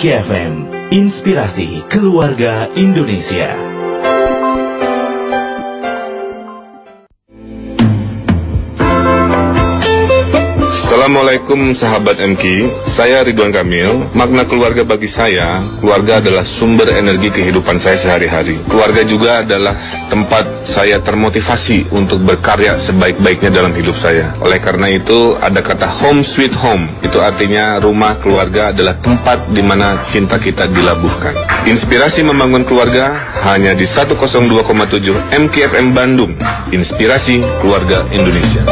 MKI FM, inspirasi keluarga Indonesia. Assalamualaikum sahabat MKI, saya Ridwan Kamil. Makna keluarga bagi saya, keluarga adalah sumber energi kehidupan saya sehari-hari. Keluarga juga adalah tempat saya termotivasi untuk berkarya sebaik-baiknya dalam hidup saya. Oleh karena itu, ada kata home sweet home. Itu artinya rumah keluarga adalah tempat di mana cinta kita dilabuhkan. Inspirasi membangun keluarga hanya di 102,7 MKI FM Bandung. Inspirasi keluarga Indonesia.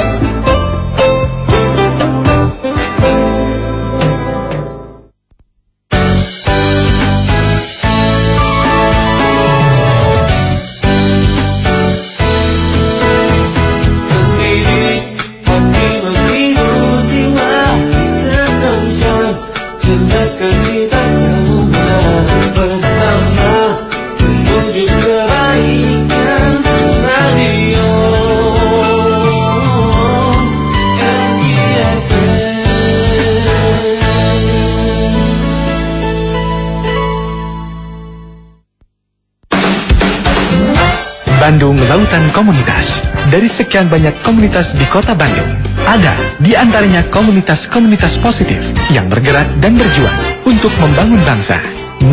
Bandung Lautan Komunitas. Dari sekian banyak komunitas di kota Bandung, ada di antaranya komunitas-komunitas positif yang bergerak dan berjuang untuk membangun bangsa.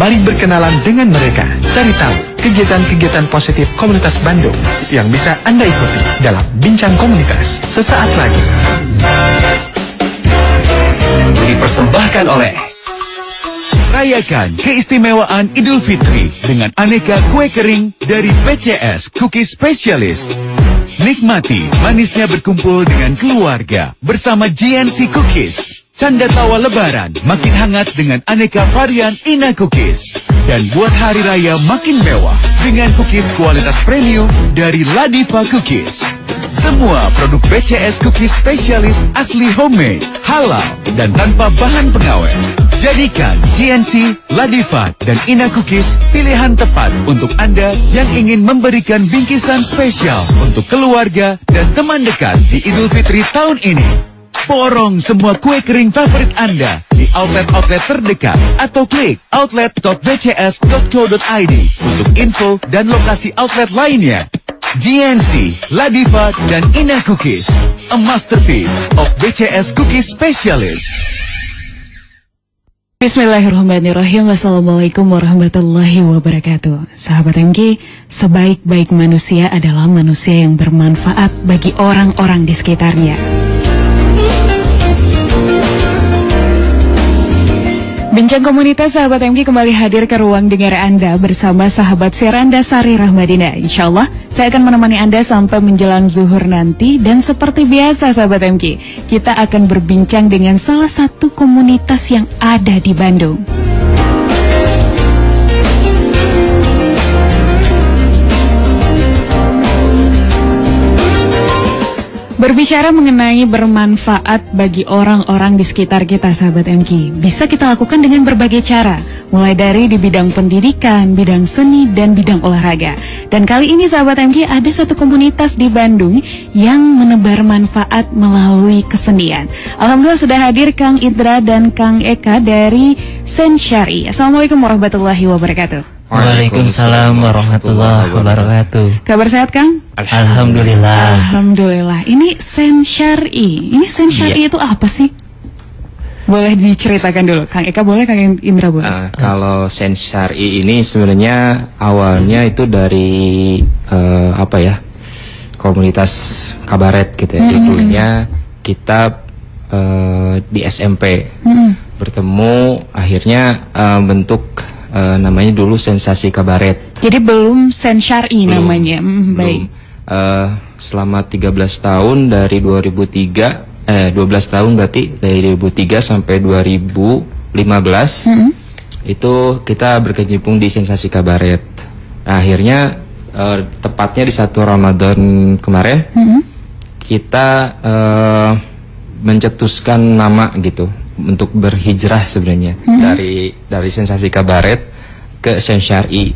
Mari berkenalan dengan mereka, cari tahu kegiatan-kegiatan positif komunitas Bandung yang bisa Anda ikuti dalam Bincang Komunitas sesaat lagi. Dipersembahkan oleh Rayakan keistimewaan Idul Fitri dengan aneka kue kering dari PCS Cookies Specialist. Nikmati manisnya berkumpul dengan keluarga bersama GNC Cookies. Canda tawa lebaran makin hangat dengan aneka varian Ina Cookies. Dan buat hari raya makin mewah dengan cookies kualitas premium dari Ladiva Cookies. Semua produk PCS Cookies Specialist asli homemade, halal, dan tanpa bahan pengawet. Jadikan GNC, Ladiva, dan Ina Cookies pilihan tepat untuk Anda yang ingin memberikan bingkisan spesial untuk keluarga dan teman dekat di Idul Fitri tahun ini. Borong semua kue kering favorit Anda di outlet-outlet terdekat atau klik outlet.bcs.co.id untuk info dan lokasi outlet lainnya. GNC, Ladiva, dan Ina Cookies, a masterpiece of BCS Cookies Specialist. Bismillahirrahmanirrahim. Wassalamualaikum warahmatullahi wabarakatuh. Sahabat MK, sebaik-baik manusia adalah manusia yang bermanfaat bagi orang-orang di sekitarnya. Bincang Komunitas sahabat MK kembali hadir ke ruang dengar Anda bersama sahabat Seranda Sari Rahmadina. Insya Allah saya akan menemani Anda sampai menjelang zuhur nanti. Dan seperti biasa sahabat MK, kita akan berbincang dengan salah satu komunitas yang ada di Bandung. Berbicara mengenai bermanfaat bagi orang-orang di sekitar kita sahabat MK, bisa kita lakukan dengan berbagai cara, mulai dari di bidang pendidikan, bidang seni, dan bidang olahraga. Dan kali ini sahabat MK ada satu komunitas di Bandung yang menebar manfaat melalui kesenian. Alhamdulillah sudah hadir Kang Indra dan Kang Eka dari Sen Syari. Assalamualaikum warahmatullahi wabarakatuh. Waalaikumsalam warahmatullahi wabarakatuh. Kabar sehat Kang? Alhamdulillah. Alhamdulillah. Ini Sen Syari. Ini Sen Syari itu apa sih? Boleh diceritakan dulu, Kang Eka boleh, Kang Indra boleh. Kalau Sen Syari ini sebenarnya awalnya itu dari komunitas kabaret gitu ya. Dulunya kita di SMP bertemu, akhirnya bentuk namanya dulu Sensasi Kabaret. Jadi belum Sen Syari namanya. Baik. Selama 13 tahun dari 12 tahun berarti dari 2003 sampai 2015 itu kita berkecimpung di Sensasi Kabaret. Nah, akhirnya tepatnya di 1 Ramadan kemarin kita mencetuskan nama gitu untuk berhijrah sebenarnya dari Sensasi Kabaret ke Sen Syari,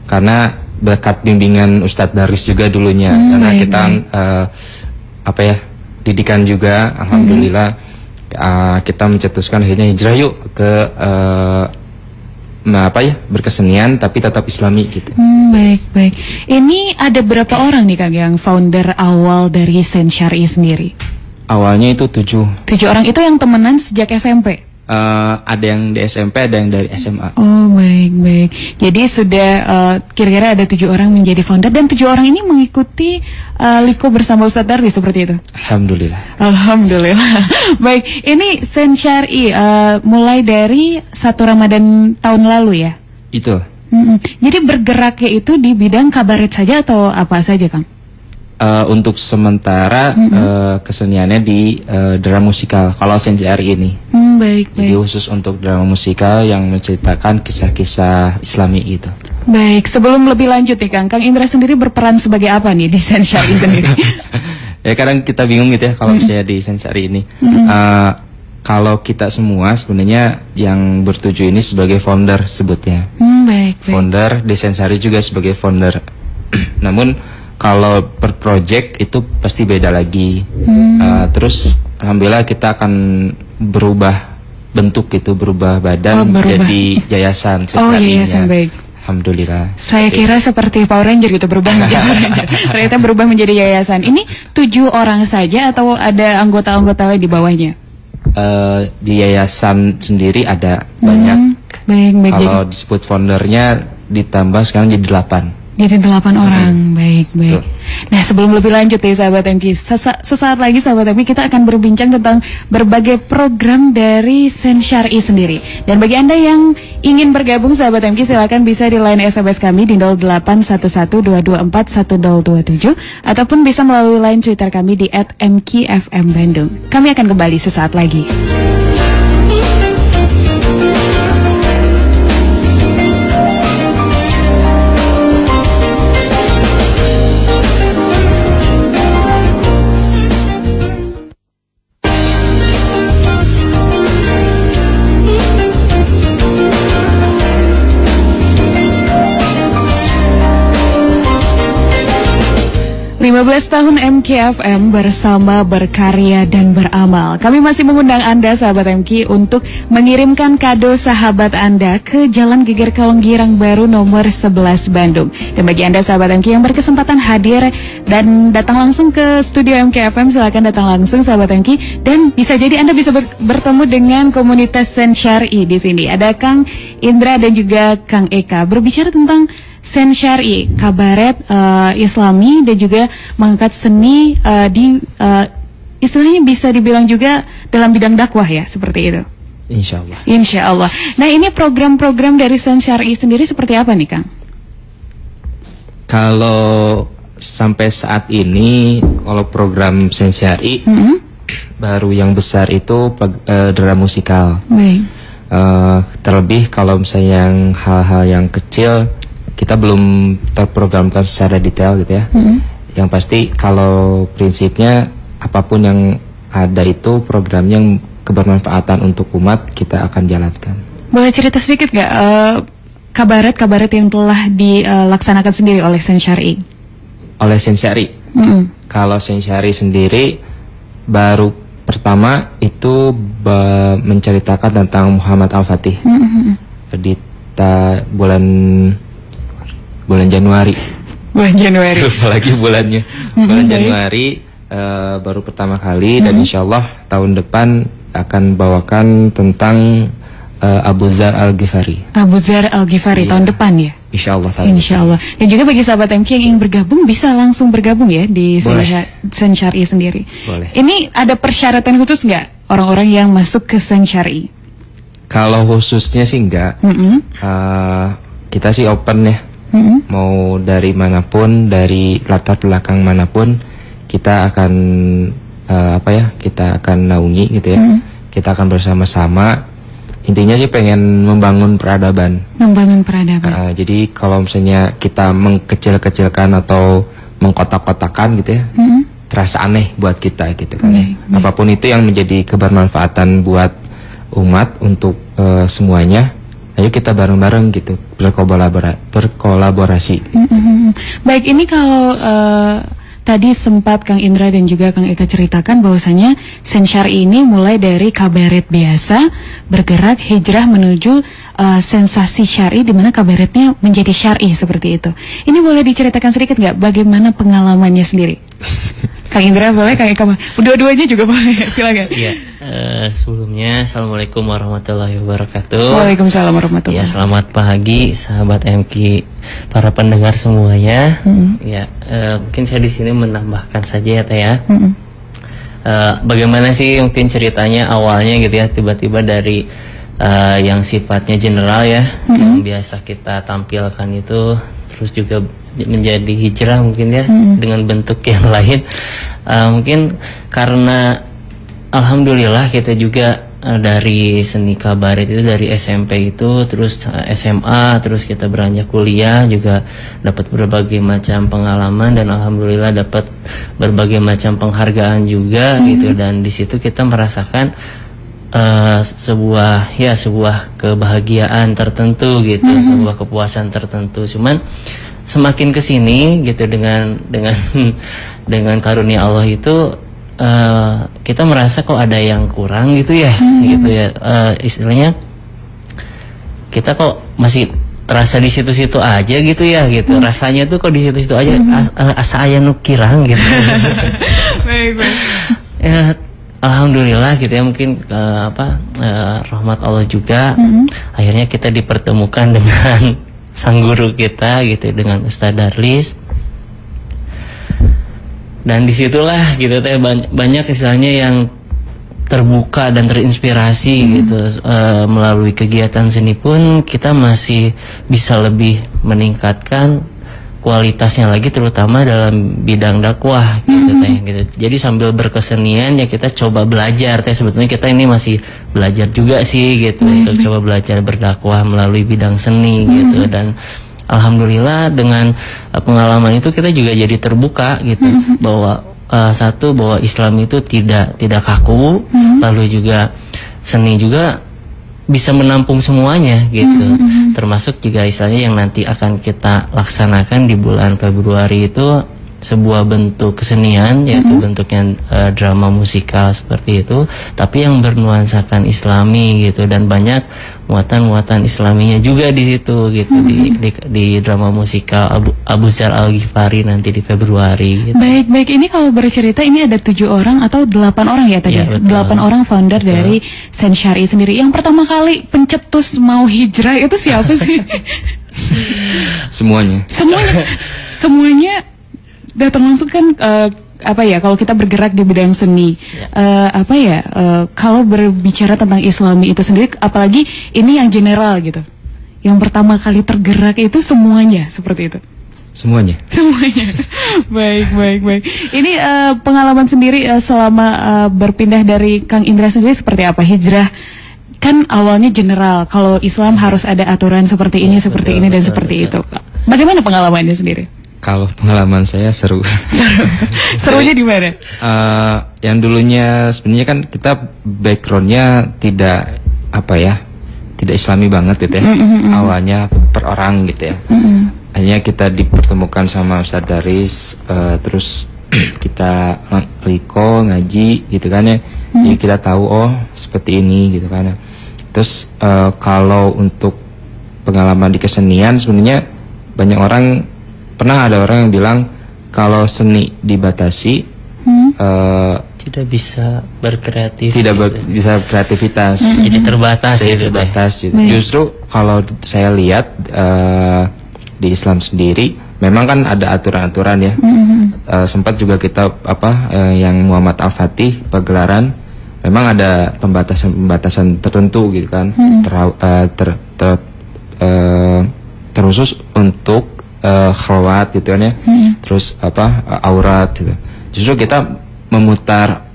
karena berkat bimbingan Ustadz Daris juga dulunya, karena kita didikan juga, alhamdulillah kita mencetuskan akhirnya hijrah yuk ke berkesenian tapi tetap Islami gitu. Baik. Ini ada berapa orang nih Kang yang founder awal dari Sen Syar'i sendiri? Awalnya itu 7. 7 orang itu yang temenan sejak SMP? Ada yang di SMP, ada yang dari SMA. Oh, baik. Jadi sudah kira-kira ada 7 orang menjadi founder, dan 7 orang ini mengikuti Liko bersama Ustadz Darwi seperti itu? Alhamdulillah. Baik, ini Sen Syar'i mulai dari 1 Ramadan tahun lalu ya? Itu. Jadi bergeraknya itu di bidang kabaret saja atau apa saja, Kang? Untuk sementara keseniannya di drama musikal kalau Sen Syar'i ini. Baik. Jadi khusus untuk drama musikal yang menceritakan kisah-kisah Islami itu. Baik, sebelum lebih lanjut nih Kang Indra sendiri berperan sebagai apa nih di Sen Syar'i sendiri? Ya kadang kita bingung gitu ya kalau misalnya di Sen Syar'i ini. Kalau kita semua sebenarnya yang bertuju ini sebagai founder sebutnya. Baik. Founder, di Sen Syar'i juga sebagai founder. Namun kalau per project itu pasti beda lagi. Terus alhamdulillah kita akan berubah bentuk gitu, berubah badan jadi yayasan. Yayasan, baik. Alhamdulillah. Saya kira seperti Power Ranger gitu, berubah menjadi Power Ranger. Ternyata berubah menjadi yayasan. Ini 7 orang saja atau ada anggota-anggota lain di bawahnya? Di yayasan sendiri ada banyak. Baik. Kalau disebut foundernya ditambah sekarang jadi 8. Jadi 8 orang, baik. Nah, sebelum lebih lanjut ya sahabat MK, sesaat lagi sahabat MK kita akan berbincang tentang berbagai program dari Sen Syar'i sendiri. Dan bagi Anda yang ingin bergabung sahabat MK, silakan bisa di line SMS kami di 081122410027 ataupun bisa melalui line Twitter kami di @mkfmbandung. Kami akan kembali sesaat lagi. 15 tahun MKFM bersama berkarya dan beramal. Kami masih mengundang Anda sahabat MK untuk mengirimkan kado sahabat Anda ke Jalan Geger Kalonggirang Baru nomor 11 Bandung. Dan bagi Anda sahabat MK yang berkesempatan hadir dan datang langsung ke studio MKFM, silakan datang langsung sahabat MK, dan bisa jadi Anda bisa bertemu dengan komunitas Sen Syar'i di sini. Ada Kang Indra dan juga Kang Eka berbicara tentang Sen Syar'i, kabaret Islami dan juga mengangkat seni di istilahnya bisa dibilang juga dalam bidang dakwah ya, seperti itu. Insya Allah. Nah, ini program-program dari Sen Syar'i sendiri seperti apa nih, Kang? Kalau sampai saat ini, kalau program Sen Syar'i baru yang besar itu drama musikal. Terlebih kalau misalnya yang hal-hal yang kecil kita belum terprogramkan secara detail gitu ya. Yang pasti kalau prinsipnya apapun yang ada itu programnya yang kebermanfaatan untuk umat kita akan jalankan. Boleh cerita sedikit nggak kabaret-kabaret yang telah dilaksanakan sendiri oleh Sen Syar'i? Oleh Sen Syar'i? Kalau Sen Syar'i sendiri baru pertama itu menceritakan tentang Muhammad Al-Fatih di bulan Januari. Apalagi bulannya. Bulan Januari baru pertama kali dan insyaallah tahun depan akan bawakan tentang Abu Dzar Al-Ghifari. Abu Dzar Al-Ghifari tahun depan ya? Insyaallah. Dan juga bagi sahabat MK yang ingin bergabung bisa langsung bergabung ya di Sen Syar'i sendiri. Boleh. Ini ada persyaratan khusus nggak orang-orang yang masuk ke Sen Syar'i? Kalau khususnya sih enggak. Kita sih open ya. Mau dari manapun, dari latar belakang manapun, kita akan kita akan naungi gitu ya. Kita akan bersama-sama. Intinya sih pengen membangun peradaban. Jadi kalau misalnya kita mengkecil-kecilkan atau mengkotak-kotakan gitu ya, terasa aneh buat kita gitu kan. Apapun itu yang menjadi kebermanfaatan buat umat untuk semuanya. Ayo kita bareng-bareng gitu berkolaborasi. Baik, ini kalau tadi sempat Kang Indra dan juga Kang Eka ceritakan bahwasanya Sen Syar'i ini mulai dari kabaret biasa bergerak hijrah menuju sensasi syar'i, di mana kabaretnya menjadi syar'i seperti itu. Ini boleh diceritakan sedikit nggak bagaimana pengalamannya sendiri? Kang Indra boleh, Kang Eka dua-duanya juga boleh, silakan. Iya, sebelumnya Assalamualaikum warahmatullahi wabarakatuh. Waalaikumsalam warahmatullahi wabarakatuh. Ya, selamat pagi sahabat MK, para pendengar semuanya. Ya, mungkin saya di sini menambahkan saja ya Teh ya. Bagaimana sih mungkin ceritanya awalnya gitu ya, tiba-tiba dari yang sifatnya general ya, yang biasa kita tampilkan itu, terus juga menjadi hijrah mungkin ya, dengan bentuk yang lain. Mungkin karena alhamdulillah kita juga dari seni kabaret itu dari SMP itu, terus SMA, terus kita beranjak kuliah juga dapat berbagai macam pengalaman, dan alhamdulillah dapat berbagai macam penghargaan juga gitu. Dan di situ kita merasakan sebuah kebahagiaan tertentu gitu, sebuah kepuasan tertentu. Cuman semakin kesini gitu dengan karunia Allah itu kita merasa kok ada yang kurang gitu ya, gitu ya, istilahnya kita kok masih terasa di situ-situ aja gitu ya, gitu rasanya tuh kok di situ-situ aja, asa aya nu kirang gitu. Baik. Ya, alhamdulillah gitu ya, mungkin rahmat Allah juga, akhirnya kita dipertemukan dengan sang guru kita gitu, dengan Ustadz Darlis. Dan disitulah gitu Teh banyak istilahnya yang terbuka dan terinspirasi gitu. Melalui kegiatan seni pun kita masih bisa lebih meningkatkan kualitasnya lagi, terutama dalam bidang dakwah gitu Teh gitu. Jadi sambil berkesenian ya kita coba belajar Teh, sebetulnya kita ini masih belajar juga sih gitu, untuk coba belajar berdakwah melalui bidang seni gitu. Dan alhamdulillah dengan pengalaman itu kita juga jadi terbuka gitu, bahwa bahwa Islam itu tidak kaku, lalu juga seni juga bisa menampung semuanya gitu. Termasuk juga istilahnya yang nanti akan kita laksanakan di bulan Februari itu sebuah bentuk kesenian, yaitu bentuknya drama musikal seperti itu, tapi yang bernuansakan Islami gitu, dan banyak muatan-muatan Islaminya juga di situ gitu, di drama musikal Abu Dzar Al-Ghifari nanti di Februari gitu. Baik, ini kalau bercerita ini ada 7 orang atau 8 orang ya tadi? Ya, 8 orang founder dari Sen Syar'i sendiri. Yang pertama kali pencetus mau hijrah itu siapa sih? Semuanya datang langsung kan, kalau kita bergerak di bidang seni, kalau berbicara tentang Islami itu sendiri, apalagi ini yang general gitu, yang pertama kali tergerak itu semuanya seperti itu. Semuanya. Baik. Ini pengalaman sendiri selama berpindah dari Kang Indra sendiri seperti apa? Hijrah kan awalnya general, kalau Islam harus ada aturan seperti ini, dan seperti itu. Bagaimana pengalamannya sendiri? Kalau pengalaman saya seru. Serunya di mana? Yang dulunya sebenarnya kan kita backgroundnya tidak Islami banget gitu ya. Awalnya per orang gitu ya. Hanya kita dipertemukan sama Ustadz Daris, terus kita liko ngaji gitu kan ya. Jadi kita tahu seperti ini gitu kan. Terus kalau untuk pengalaman di kesenian sebenarnya banyak orang, pernah ada orang yang bilang kalau seni dibatasi tidak bisa berkreatif, bisa kreativitas, jadi terbatas gitu. Justru kalau saya lihat di Islam sendiri memang kan ada aturan-aturan ya. Sempat juga kita yang Muhammad Al-Fatih pagelaran memang ada pembatasan tertentu gitu kan, terkhusus untuk khalwat gitu kan ya, terus aurat gitu. Justru kita memutar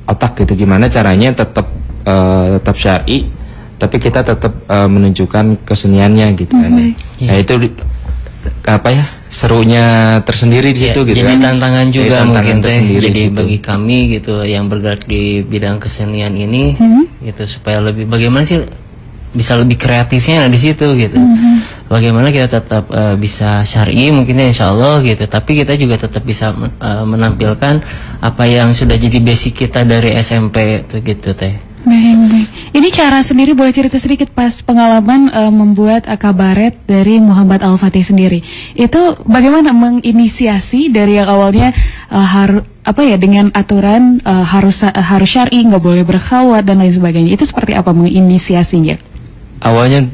otak gitu, gimana caranya tetap syar'i, tapi kita tetap menunjukkan keseniannya gitu kan. Nah itu serunya tersendiri di situ gitu. Jadi tantangan juga mungkin jadi bagi kami gitu yang bergerak di bidang kesenian ini gitu, supaya lebih bagaimana sih bisa lebih kreatifnya di situ gitu. bagaimana kita tetap bisa syar'i mungkinnya insya Allah gitu, tapi kita juga tetap bisa menampilkan apa yang sudah jadi basic kita dari SMP gitu teh. Baik. Ini cara sendiri, boleh cerita sedikit pas pengalaman membuat kabaret dari Muhammad Al-Fatih sendiri. Itu bagaimana menginisiasi dari yang awalnya harus dengan aturan harus syar'i, nggak boleh berkhawat dan lain sebagainya. Itu seperti apa menginisiasinya? Awalnya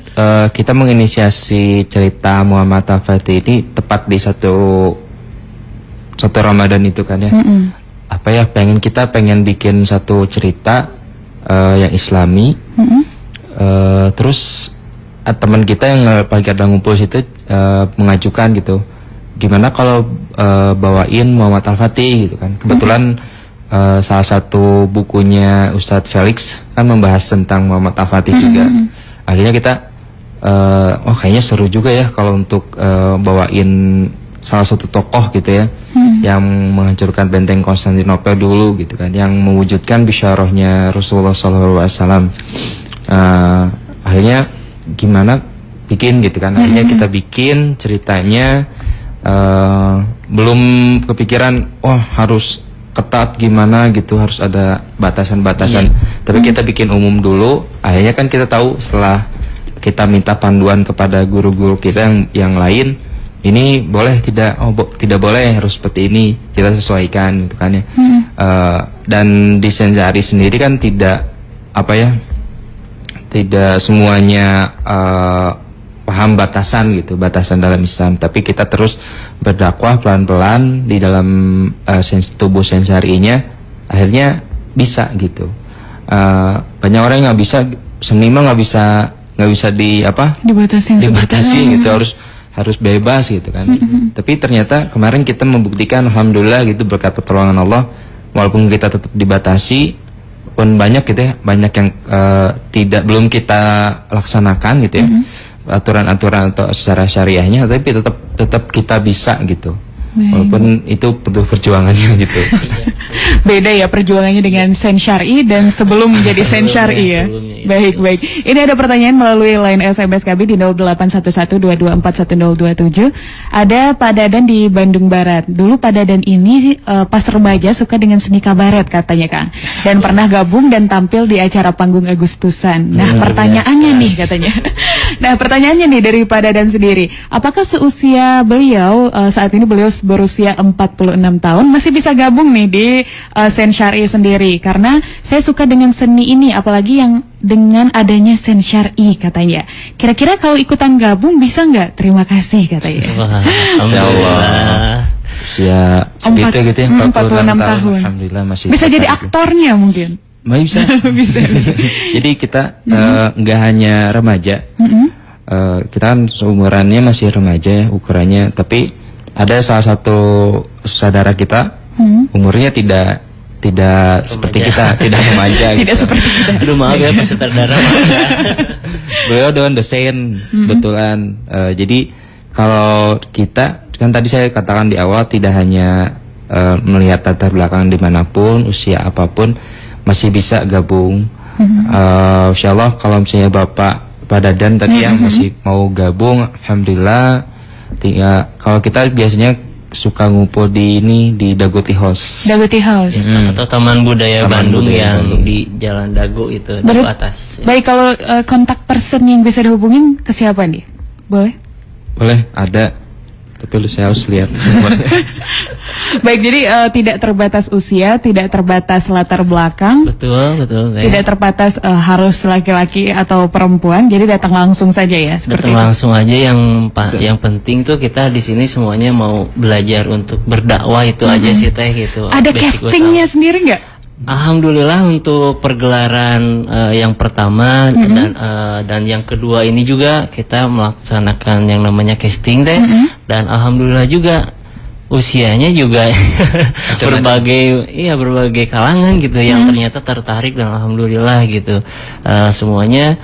kita menginisiasi cerita Muhammad Al-Fatih ini tepat di satu Ramadan itu kan ya. Pengen bikin satu cerita yang Islami. Terus teman kita yang paling kadang ngumpul situ mengajukan gitu, gimana kalau bawain Muhammad Al-Fatih gitu kan. Kebetulan salah satu bukunya Ustadz Felix kan membahas tentang Muhammad Al-Fatih juga. Akhirnya kita kayaknya seru juga ya kalau untuk bawain salah satu tokoh gitu ya, yang menghancurkan benteng Konstantinopel dulu gitu kan, yang mewujudkan bisyarahnya Rasulullah SAW. Akhirnya gimana bikin gitu kan. Akhirnya kita bikin ceritanya, belum kepikiran harus ketat gimana gitu, harus ada batasan-batasan. Tapi kita bikin umum dulu. Akhirnya kan kita tahu setelah kita minta panduan kepada guru-guru kita yang lain, ini boleh tidak, tidak boleh, harus seperti ini, kita sesuaikan gitu kan ya. Dan di Sensari sendiri kan tidak semuanya paham batasan gitu, batasan dalam Islam. Tapi kita terus berdakwah pelan-pelan di dalam tubuh Sensarinya, akhirnya bisa gitu. Banyak orang yang nggak bisa, seniman nggak bisa dibatasi gitu, harus bebas gitu kan. Tapi ternyata kemarin kita membuktikan, alhamdulillah gitu, berkat pertolongan Allah, walaupun kita tetap dibatasi, pun banyak gitu ya, banyak yang belum kita laksanakan gitu ya, aturan-aturan atau secara syariahnya, tapi tetap kita bisa gitu. Walaupun itu perlu perjuangannya gitu. Beda ya perjuangannya dengan Sen Syar'i dan sebelum menjadi Sen Syar'i ya. Baik. Ini ada pertanyaan melalui line SMS kami di 081122411027. Ada Pak Dadan di Bandung Barat. Dulu Pak Dadan ini pas remaja suka dengan seni kabaret katanya Kang. Dan pernah gabung dan tampil di acara panggung Agustusan. Nah, pertanyaannya nih katanya. Nah, pertanyaannya nih dari Pak Dadan sendiri. Apakah seusia beliau, saat ini beliau berusia 46 tahun, masih bisa gabung nih di Sen Syar'i sendiri? Karena saya suka dengan seni ini, apalagi yang dengan adanya Sen Syar'i katanya. Kira-kira kalau ikutan gabung bisa nggak? Terima kasih katanya. Insyaallah. Usia segitu gitu ya, 46 tahun. Alhamdulillah masih bisa jadi aktornya mungkin. Bisa. Jadi kita nggak hanya remaja. Kita kan seumurannya masih remaja ya ukurannya, tapi ada salah satu saudara kita umurnya tidak seperti kita, tidak remaja. Tidak gitu. seperti kita. Aduh maaf ya Pak Sutradara. Beliau dengan dosen betulan. Jadi kalau kita kan tadi saya katakan di awal, tidak hanya melihat latar belakang dimanapun, usia apapun masih bisa gabung. Insyaallah kalau misalnya Bapak Dadan tadi yang masih mau gabung, alhamdulillah. Kalau kita biasanya suka ngumpul di Daguti House. Atau Taman Budaya Bandung yang di Jalan Dago itu di atas. Baik, kalau kontak person yang bisa dihubungin ke siapa nih? Boleh, ada. Tapi saya harus lihat. Baik, jadi tidak terbatas usia, tidak terbatas latar belakang. Betul. Tidak terbatas harus laki-laki atau perempuan. Jadi datang langsung saja ya. Datang langsung aja. Yang penting tuh kita di sini semuanya mau belajar untuk berdakwah, itu aja sih teh gitu. Ada castingnya sendiri nggak? Alhamdulillah untuk pergelaran yang pertama dan yang kedua ini juga kita melaksanakan yang namanya casting teh, dan alhamdulillah juga usianya juga berbagai kalangan gitu yang ternyata tertarik, dan alhamdulillah gitu semuanya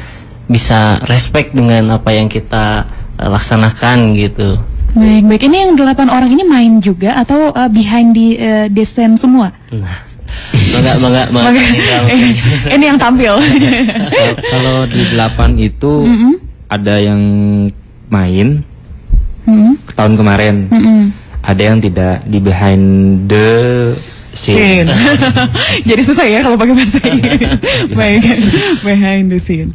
bisa respect dengan apa yang kita laksanakan gitu. Baik. Ini yang 8 orang ini main juga atau behind di desain semua? Nah, Enggak. Ini yang tampil. Kalau di 8 itu ada yang main tahun kemarin. Ada yang tidak di behind the scene. Jadi susah ya kalau pakai bahasa Inggris. Baik, behind the scene.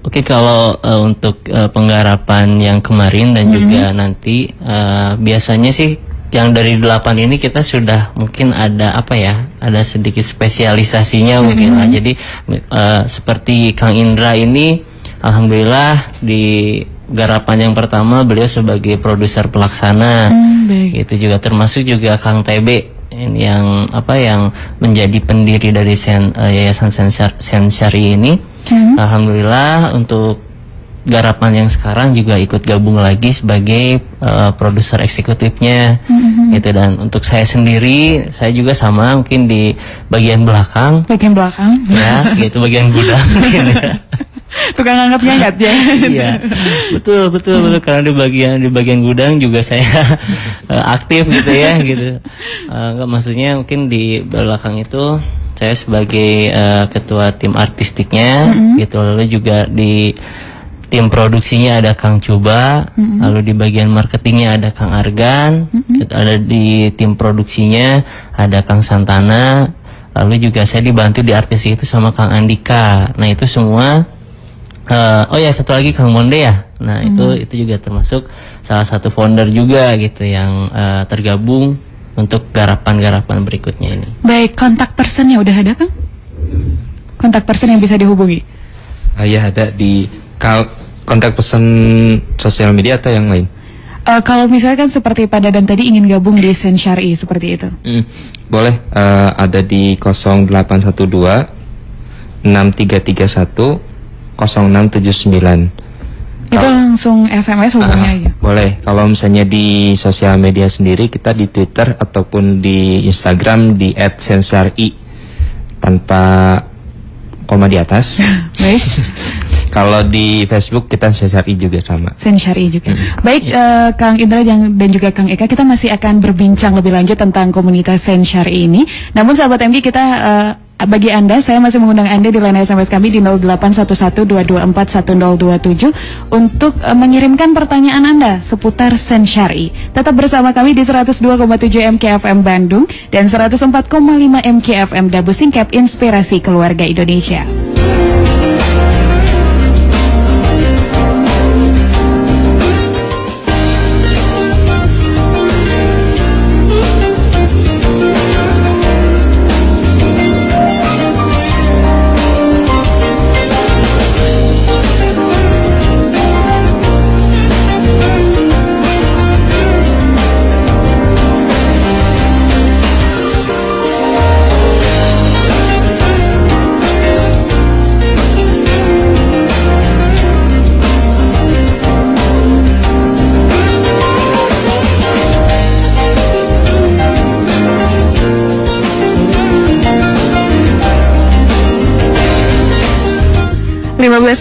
Oke, kalau untuk penggarapan yang kemarin dan juga nanti biasanya sih yang dari 8 ini kita sudah mungkin ada ada sedikit spesialisasinya mungkin lah. Jadi seperti Kang Indra ini, alhamdulillah di garapan yang pertama beliau sebagai produser pelaksana. Itu juga termasuk juga Kang TB ini yang yang menjadi pendiri dari Yayasan Sensyari ini. Alhamdulillah untuk garapan yang sekarang juga ikut gabung lagi sebagai produser eksekutifnya gitu. Dan untuk saya sendiri, saya juga sama mungkin di bagian belakang ya gitu, bagian gudang mungkin ya. Tukang angkat-ngangkat ya. Iya, betul karena di bagian gudang juga saya aktif gitu ya gitu. Enggak, maksudnya mungkin di belakang itu saya sebagai ketua tim artistiknya gitu. Lalu juga di tim produksinya ada Kang Cuba, lalu di bagian marketingnya ada Kang Argan, ada di tim produksinya ada Kang Santana, lalu juga saya dibantu di artis itu sama Kang Andika. Nah itu semua. Oh ya, satu lagi Kang Monde ya. Nah itu juga termasuk salah satu founder juga gitu yang tergabung untuk garapan-garapan berikutnya ini. Baik, kontak personnya udah ada Kang? Kontak person yang bisa dihubungi? Ya ada di kontak person sosial media atau yang lain? Kalau misalkan seperti Pak Dadan tadi ingin gabung di Sensyari seperti itu? Boleh, ada di 0812 6331 0679. Itu langsung SMS hubungnya aja? Boleh, kalau misalnya di sosial media sendiri kita di Twitter ataupun di Instagram di @sensyari tanpa koma di atas. Baik. Kalau di Facebook kita Sensyari juga sama. Sensyari juga. Baik, Kang Indra dan juga Kang Eka, kita masih akan berbincang lebih lanjut tentang komunitas Sensyari ini. Namun sahabat MG, kita bagi Anda, saya masih mengundang Anda di line SMS kami di 081122411027 untuk mengirimkan pertanyaan Anda seputar Sensyari. Tetap bersama kami di 102,7 MKFM Bandung dan 104,5 MKFM Dabu Singkep, Inspirasi Keluarga Indonesia.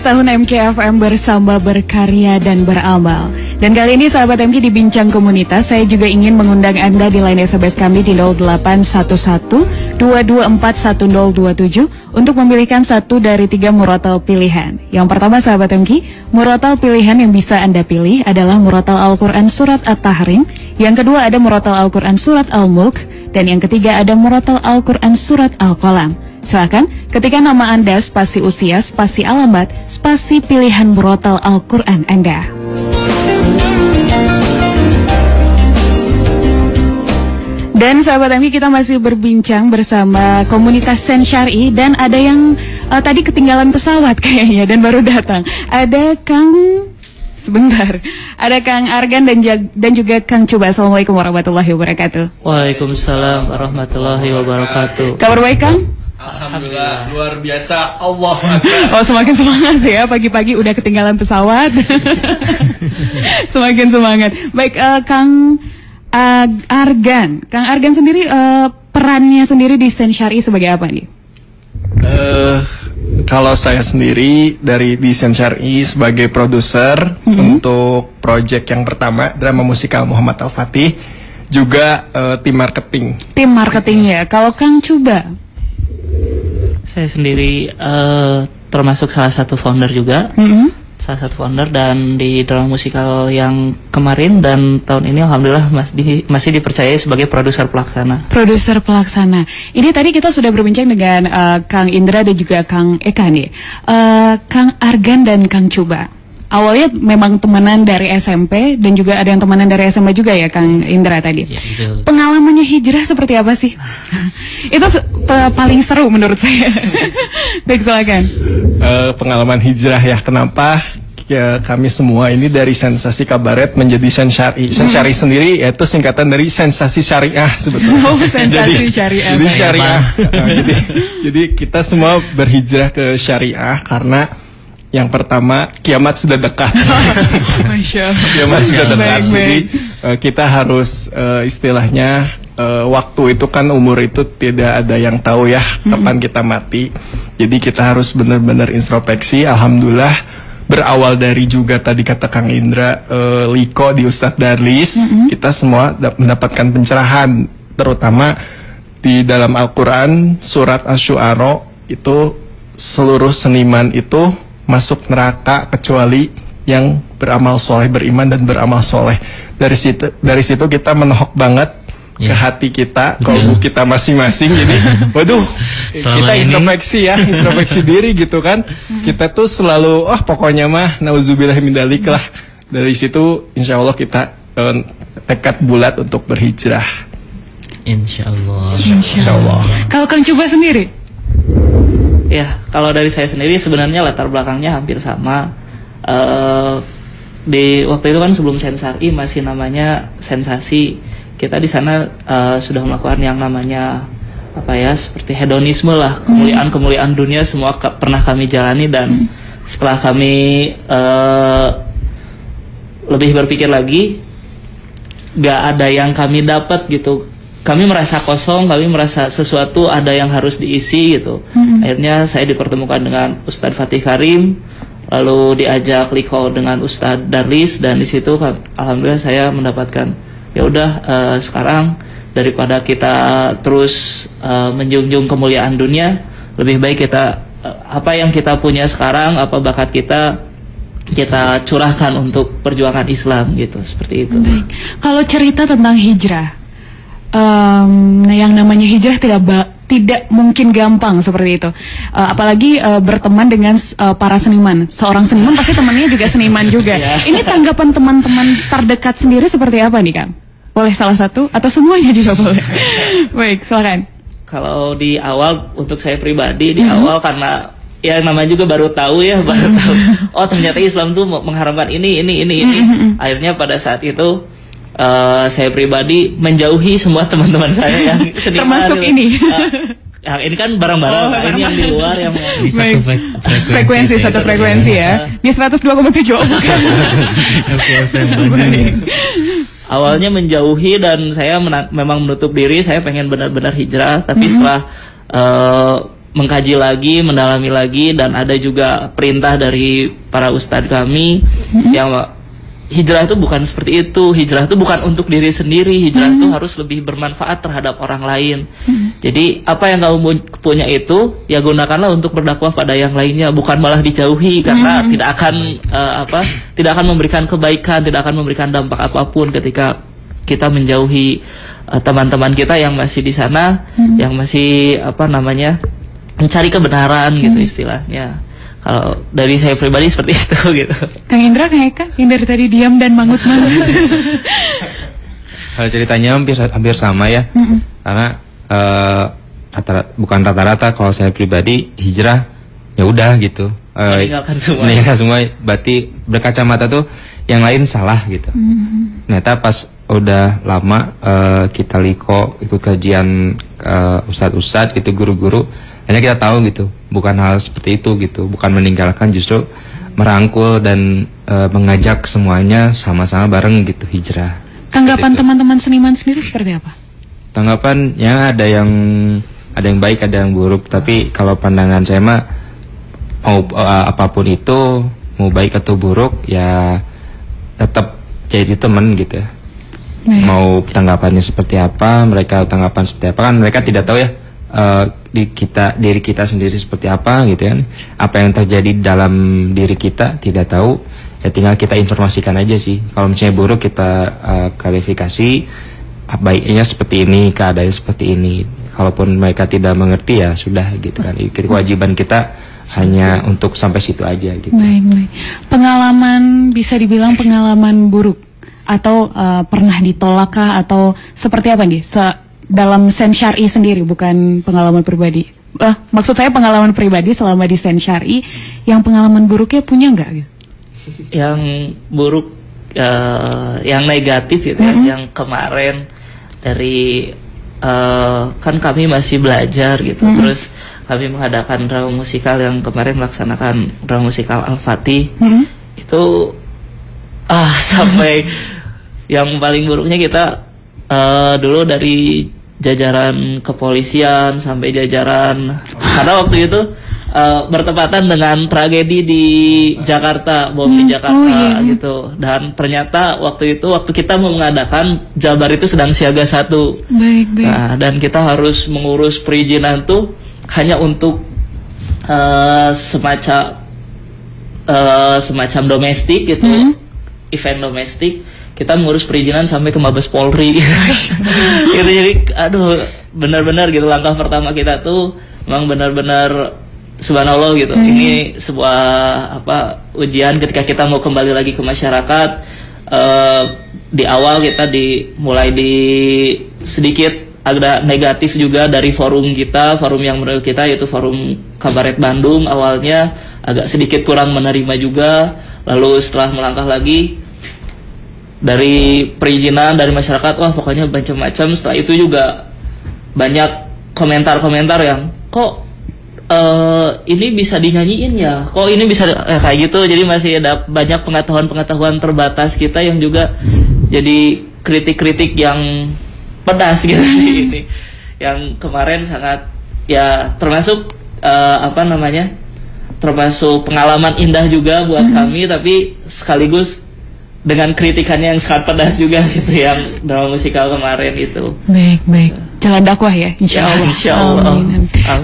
Tahun MKFM bersama berkarya dan beramal. Dan kali ini sahabat MK di Bincang Komunitas, saya juga ingin mengundang Anda di line SMS kami di 081122411027 untuk memilihkan satu dari 3 murotal pilihan. Yang pertama sahabat MK, murotal pilihan yang bisa Anda pilih adalah murotal Al-Quran Surat At-Tahrim. Yang kedua ada murotal Al-Quran Surat Al-Mulk. Dan yang ketiga ada murotal Al-Quran Surat Al-Qalam. Silakan ketika nama Anda, spasi usia, spasi alamat, spasi pilihan murotal Al-Quran Anda. Dan sahabat MK, kita masih berbincang bersama komunitas Sensyari dan ada yang tadi ketinggalan pesawat kayaknya dan baru datang. Ada ada Kang Argan dan juga Kang Cuba. Assalamualaikum warahmatullahi wabarakatuh. Waalaikumsalam warahmatullahi wabarakatuh. Kabar baik Kang? Alhamdulillah, luar biasa. Allah Akbar. Oh, semakin semangat ya, pagi-pagi udah ketinggalan pesawat. Semakin semangat. Baik, Kang Argan. Kang Argan sendiri perannya sendiri di Sensyari sebagai apa nih? Kalau saya sendiri di Sensyari sebagai produser untuk project yang pertama, drama musikal Muhammad Al-Fatih, juga tim marketing. Tim marketing ya. Kalau Kang Cuba? Saya sendiri termasuk salah satu founder juga. salah satu founder, dan di drama musikal yang kemarin dan tahun ini alhamdulillah masih dipercayai sebagai produser pelaksana. Produser pelaksana. Ini tadi kita sudah berbincang dengan Kang Indra dan juga Kang Eka nih. Kang Argan dan Kang Cuba. Awalnya memang temenan dari SMP dan juga ada yang temenan dari SMA juga ya Kang Indra tadi. Ya, pengalamannya hijrah seperti apa sih? Itu paling seru menurut saya. Baik, silakan. Pengalaman hijrah ya, kenapa ya, kami semua ini dari Sensasi Kabaret menjadi Sensyari. Sensyari sendiri yaitu singkatan dari sensasi syariah sebetulnya. Oh, sensasi syariah. Jadi syariah. Jadi kita semua berhijrah ke syariah karena yang pertama kiamat sudah dekat. Kiamat sudah dekat. Jadi kita harus istilahnya waktu itu kan, umur itu tidak ada yang tahu ya kapan kita mati. Jadi kita harus benar-benar introspeksi. Alhamdulillah berawal dari juga tadi kata Kang Indra, Liko di Ustadz Darlis, kita semua mendapatkan pencerahan, terutama di dalam Al-Quran surat Asy-Syu'ara itu seluruh seniman itu masuk neraka kecuali yang beramal soleh, beriman dan beramal soleh. Dari situ kita menohok banget ke hati kita, kolbu kita masing-masing. Jadi waduh, kita introspeksi ya, introspeksi diri gitu kan. Kita tuh selalu pokoknya mah nauzubillah min dzalik lah. Dari situ insya Allah kita tekad bulat untuk berhijrah. Insya Allah. Insya Allah. Kalau Kang Cuba sendiri? Ya, kalau dari saya sendiri sebenarnya latar belakangnya hampir sama. Di waktu itu kan sebelum Sensari masih namanya Sensasi. Kita di sana sudah melakukan yang namanya seperti hedonisme lah, kemuliaan dunia semua pernah kami jalani, dan setelah kami lebih berpikir lagi, gak ada yang kami dapat gitu. Kami merasa kosong, kami merasa sesuatu ada yang harus diisi gitu. Akhirnya saya dipertemukan dengan Ustadz Fatih Karim, lalu diajak Liko dengan Ustadz Darlis, dan di situ alhamdulillah saya mendapatkan, ya udah sekarang daripada kita terus menjunjung kemuliaan dunia, lebih baik kita apa yang kita punya sekarang, apa bakat kita curahkan untuk perjuangan Islam gitu, seperti itu. Baik. Kalau cerita tentang hijrah, yang namanya hijrah tidak mungkin gampang seperti itu. Apalagi berteman dengan para seniman. Seorang seniman pasti temannya juga seniman juga. Ini tanggapan teman-teman terdekat sendiri seperti apa nih Kang? Boleh salah satu atau semuanya juga boleh. Baik, silakan. Kalau di awal untuk saya pribadi di awal, karena ya namanya juga baru tahu. Oh ternyata Islam tuh mengharamkan ini. Akhirnya pada saat itu saya pribadi menjauhi semua teman-teman saya yang seniman. Termasuk ini. Yang ini kan barang-barang, ini yang di luar yang satu frekuensi ya. Di 102,7 bukan. Awalnya menjauhi dan saya memang menutup diri, saya pengen benar-benar hijrah, tapi setelah mengkaji lagi, mendalami lagi, dan ada juga perintah dari para ustadz kami yang hijrah itu bukan seperti itu. Hijrah itu bukan untuk diri sendiri. Hijrah itu harus lebih bermanfaat terhadap orang lain. Jadi apa yang kamu punya itu, ya gunakanlah untuk berdakwah pada yang lainnya, bukan malah dijauhi, karena tidak akan memberikan kebaikan, tidak akan memberikan dampak apapun ketika kita menjauhi teman-teman kita yang masih di sana, yang masih mencari kebenaran gitu istilahnya. Kalau dari saya pribadi seperti itu gitu. Kang Indra, Kang Eka, yang dari tadi diam dan mangut-mangut. Kalau ceritanya hampir sama ya, karena bukan rata-rata. Kalau saya pribadi hijrah, ya udah gitu. Meninggalkan semua. Berarti berkacamata tuh yang lain salah gitu. Ternyata pas udah lama kita Liko ikut kajian ustadz-ustadz gitu, guru-guru, hanya kita tahu gitu, bukan hal seperti itu gitu, bukan meninggalkan, justru merangkul dan mengajak semuanya sama-sama bareng gitu hijrah. Tanggapan teman-teman seniman sendiri seperti apa? Tanggapannya ada yang baik, ada yang buruk, tapi kalau pandangan saya mah apapun itu, mau baik atau buruk ya tetap jadi teman gitu ya. Mau tanggapannya seperti apa, mereka tanggapan seperti apa, kan mereka tidak tahu ya diri kita sendiri seperti apa gitu kan. Apa yang terjadi dalam diri kita tidak tahu, ya tinggal kita informasikan aja sih. Kalau misalnya buruk kita klarifikasi, baiknya seperti ini, keadaannya seperti ini. Kalaupun mereka tidak mengerti ya sudah gitu kan. Kewajiban kita hanya untuk sampai situ aja gitu. Baik. Pengalaman, bisa dibilang pengalaman buruk atau pernah ditolak kah atau seperti apa nih? Dalam Sen Syar'i sendiri, bukan pengalaman pribadi. Maksud saya pengalaman pribadi selama di Sen Syar'i, yang pengalaman buruknya punya nggak gitu? Yang buruk, yang negatif gitu ya, yang kemarin dari kan kami masih belajar gitu, terus kami mengadakan drama musikal yang kemarin melaksanakan drama musikal Al-Fatih. Itu sampai yang paling buruknya kita dulu dari jajaran kepolisian sampai jajaran, karena waktu itu bertepatan dengan tragedi di Jakarta, bom di Jakarta gitu. Dan ternyata waktu kita mau mengadakan, Jabar itu sedang siaga 1. Nah, dan kita harus mengurus perizinan tuh hanya untuk semacam domestik gitu, event domestik. Kita mengurus perizinan sampai ke Mabes Polri gitu. Jadi benar-benar gitu, langkah pertama kita tuh memang benar-benar subhanallah gitu. Ini sebuah ujian ketika kita mau kembali lagi ke masyarakat. Di awal kita mulai sedikit agak negatif juga dari forum kita, forum yang menurut kita yaitu forum Kabaret Bandung. Awalnya agak sedikit kurang menerima juga. Lalu setelah melangkah lagi dari perizinan dari masyarakat, wah pokoknya macam-macam. Setelah itu juga banyak komentar-komentar yang kok ini bisa dinyanyiin ya, kok ini bisa kayak gitu. Jadi masih ada banyak pengetahuan terbatas kita yang juga jadi kritik-kritik yang pedas gitu ini. Yang kemarin sangat ya termasuk termasuk pengalaman indah juga buat kami, tapi sekaligus dengan kritikannya yang sangat pedas juga gitu, yang drama musikal kemarin itu. Baik. Jalan dakwah ya, insya Allah.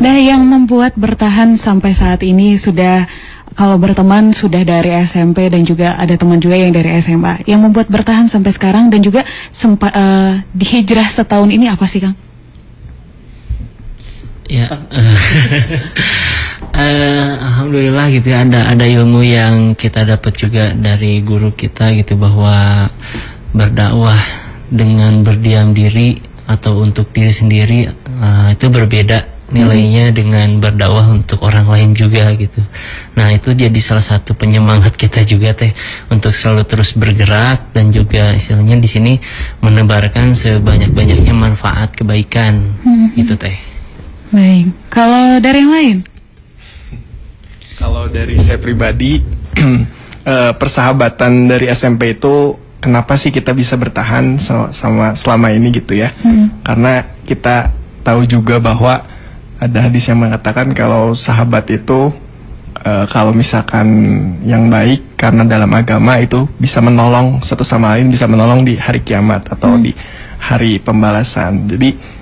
Nah, yang membuat bertahan sampai saat ini sudah, kalau berteman sudah dari SMP dan juga ada teman juga yang dari SMA. Yang membuat bertahan sampai sekarang dan juga sempat dihijrah setahun ini apa sih, Kang? Ya, alhamdulillah gitu ya, ada ilmu yang kita dapat juga dari guru kita gitu, bahwa berdakwah dengan berdiam diri atau untuk diri sendiri itu berbeda nilainya dengan berdakwah untuk orang lain juga gitu. Nah, itu jadi salah satu penyemangat kita juga teh untuk selalu terus bergerak dan juga istilahnya di sini menebarkan sebanyak-banyaknya manfaat kebaikan gitu teh. Baik, kalau dari yang lain? Kalau dari saya pribadi, persahabatan dari SMP itu kenapa sih kita bisa bertahan selama ini gitu ya? Karena kita tahu juga bahwa ada hadis yang mengatakan kalau sahabat itu kalau misalkan yang baik, karena dalam agama itu bisa menolong satu sama lain, bisa menolong di hari kiamat atau di hari pembalasan. Jadi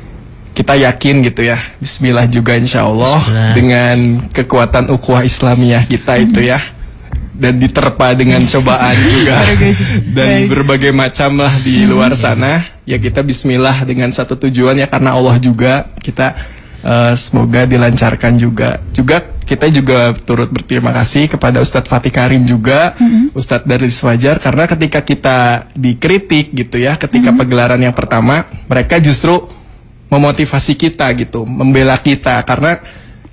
kita yakin gitu ya, bismillah juga insya Allah, dengan kekuatan ukhuwah Islamiyah kita itu ya, dan diterpa dengan cobaan juga dan berbagai macam lah di luar sana, ya kita bismillah dengan satu tujuan ya, karena Allah juga. Kita semoga dilancarkan juga kita juga turut berterima kasih kepada Ustadz Fatih Karim juga, Ustadz Darlis Fajar, karena ketika kita dikritik gitu ya, ketika pegelaran yang pertama, mereka justru memotivasi kita gitu, membela kita, karena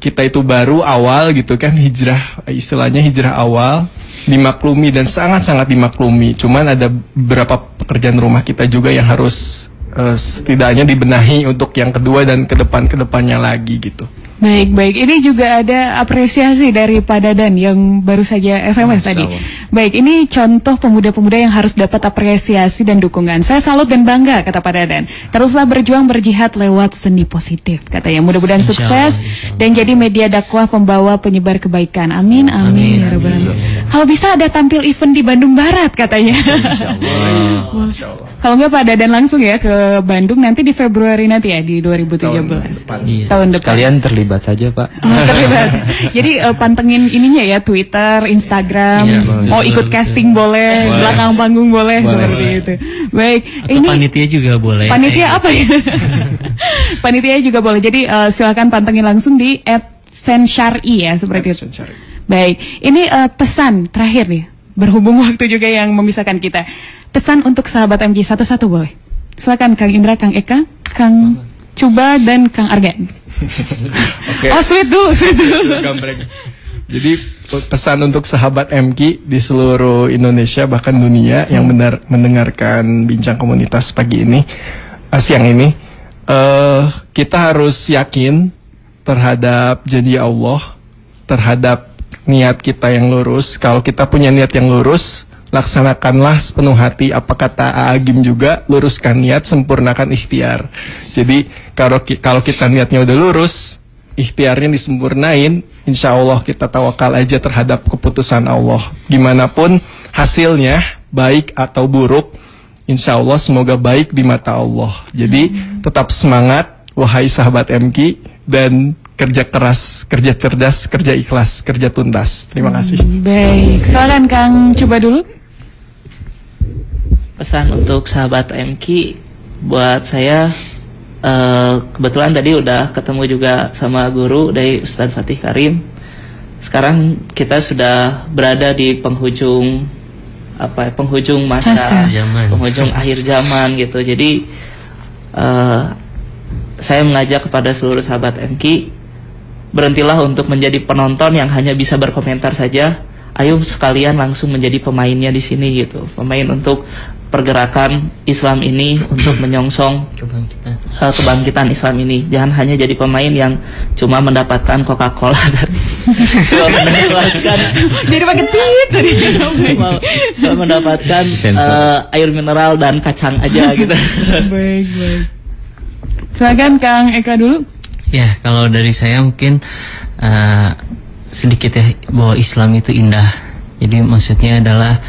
kita itu baru awal gitu kan, hijrah, istilahnya hijrah awal, dimaklumi dan sangat-sangat dimaklumi. Cuman ada beberapa pekerjaan rumah kita juga yang harus setidaknya dibenahi untuk yang kedua dan kedepannya lagi gitu. Baik. Ini juga ada apresiasi dari Pak Dadan yang baru saja SMS tadi. Baik, ini contoh pemuda-pemuda yang harus dapat apresiasi dan dukungan. Saya salut dan bangga, kata Pak Dadan. Teruslah berjuang berjihad lewat seni positif, katanya. Mudah-mudahan sukses dan jadi media dakwah pembawa penyebar kebaikan. Amin. Ya Rabbal Alamin. Kalau bisa ada tampil event di Bandung Barat katanya. Kalau nggak Pak Dadan langsung ya ke Bandung nanti di Februari nanti ya di 2017. Tahun depan. Kalian terlibat saja Pak. Terlibat. Jadi pantengin ininya ya Twitter, Instagram. Mau ikut casting boleh, belakang panggung boleh seperti itu. Baik. Atau ini panitia juga boleh. Panitia apa ya? Panitia juga boleh. Jadi silakan pantengin langsung di @sensyari ya seperti itu. Baik. Ini pesan terakhir nih. Berhubung waktu juga yang memisahkan kita. Pesan untuk sahabat MG satu-satu boleh. Silakan Kang Indra, Kang Eka, Kang Cuba dan Kang Argan. Oke. Oh sweet dulu. Jadi pesan untuk sahabat MG di seluruh Indonesia bahkan dunia yang benar mendengarkan bincang komunitas pagi ini, siang ini, kita harus yakin terhadap janji Allah, terhadap niat kita yang lurus. Kalau kita punya niat yang lurus, laksanakanlah sepenuh hati. Apa kata Agim juga, luruskan niat, sempurnakan ikhtiar. Jadi kalau kita niatnya udah lurus, ikhtiarnya disempurnain, insya Allah kita tawakal aja terhadap keputusan Allah. Gimana pun hasilnya, baik atau buruk, insya Allah semoga baik di mata Allah. Jadi tetap semangat, wahai sahabat MG, dan kerja keras, kerja cerdas, kerja ikhlas, kerja tuntas. Terima kasih. Baik, silakan Kang Cuba dulu. Pesan untuk sahabat MG buat saya, kebetulan tadi udah ketemu juga sama guru dari Ustadz Fatih Karim. Sekarang kita sudah berada di penghujung masa zaman. Penghujung akhir zaman gitu. Jadi saya mengajak kepada seluruh sahabat MG, berhentilah untuk menjadi penonton yang hanya bisa berkomentar saja. Ayo sekalian langsung menjadi pemainnya di sini gitu. Pemain untuk pergerakan Islam ini, untuk menyongsong kebangkitan Islam ini. Jangan hanya jadi pemain yang cuma mendapatkan Coca-Cola dan cuma mendapatkan jadi pakai tit tadi. Cuma mendapatkan air mineral dan kacang aja gitu. Baik. Silakan Kang Eka dulu. Ya, kalau dari saya mungkin sedikit ya, bahwa Islam itu indah. Jadi maksudnya adalah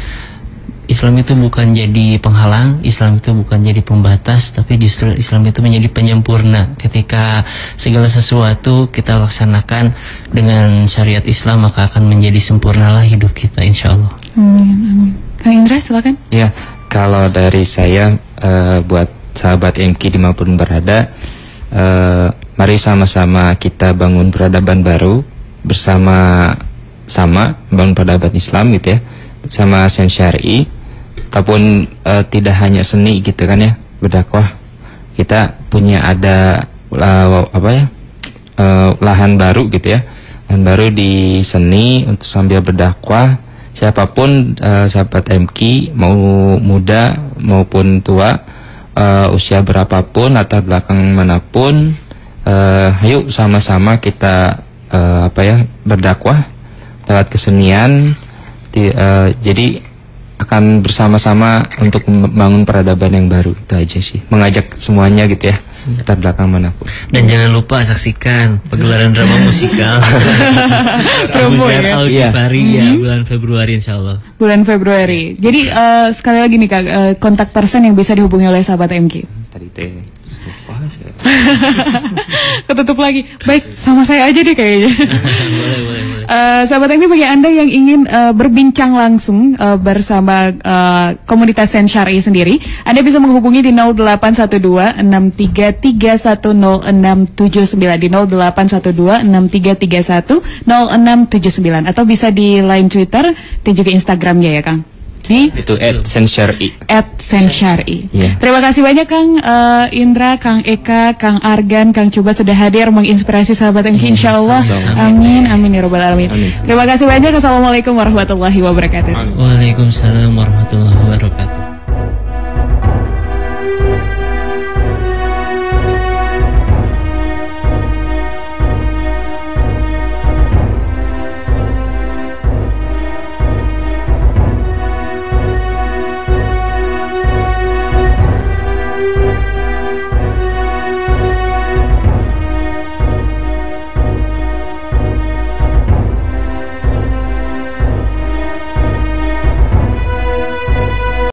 Islam itu bukan jadi penghalang, Islam itu bukan jadi pembatas, tapi justru Islam itu menjadi penyempurna. Ketika segala sesuatu kita laksanakan dengan syariat Islam, maka akan menjadi sempurnalah hidup kita, insya Allah. Amin. Kang Indra silakan. Ya, kalau dari saya buat sahabat MG dimanapun berada, mari sama-sama kita bangun peradaban baru bersama-sama, bangun peradaban Islam gitu ya, sama Sensyari. Ataupun tidak hanya seni gitu kan ya, berdakwah. Kita punya ada lahan baru gitu ya, lahan baru di seni untuk sambil berdakwah. Siapapun sahabat MG, mau muda maupun tua, usia berapapun, latar belakang manapun, ayo sama-sama kita berdakwah lewat kesenian. Jadi akan bersama-sama untuk membangun peradaban yang baru. Itu aja sih, mengajak semuanya gitu ya, latar belakang manapun. Dan jangan lupa saksikan pegelaran drama musikal Abu Zar Al-Ghifari ya, bulan Februari insya Allah. Bulan Februari. Jadi sekali lagi nih Kak, kontak person yang bisa dihubungi oleh sahabat MG. Tadi teh ketutup lagi. Baik, sama saya aja deh kayaknya. boleh. Sahabat MG, bagi Anda yang ingin berbincang langsung bersama komunitas Sensyari sendiri, Anda bisa menghubungi di 0812-6331-0679, di 0812-6331-0679, atau bisa di line Twitter dan juga Instagramnya ya Kang. Itu @sensyari. @sensyari. Yeah. Terima kasih banyak Kang Indra, Kang Eka, Kang Argan, Kang Cuba sudah hadir menginspirasi sahabat MG, insyaallah. Amin ya robbal alamin. Terima kasih banyak. Assalamualaikum warahmatullahi wabarakatuh. Waalaikumsalam warahmatullahi wabarakatuh.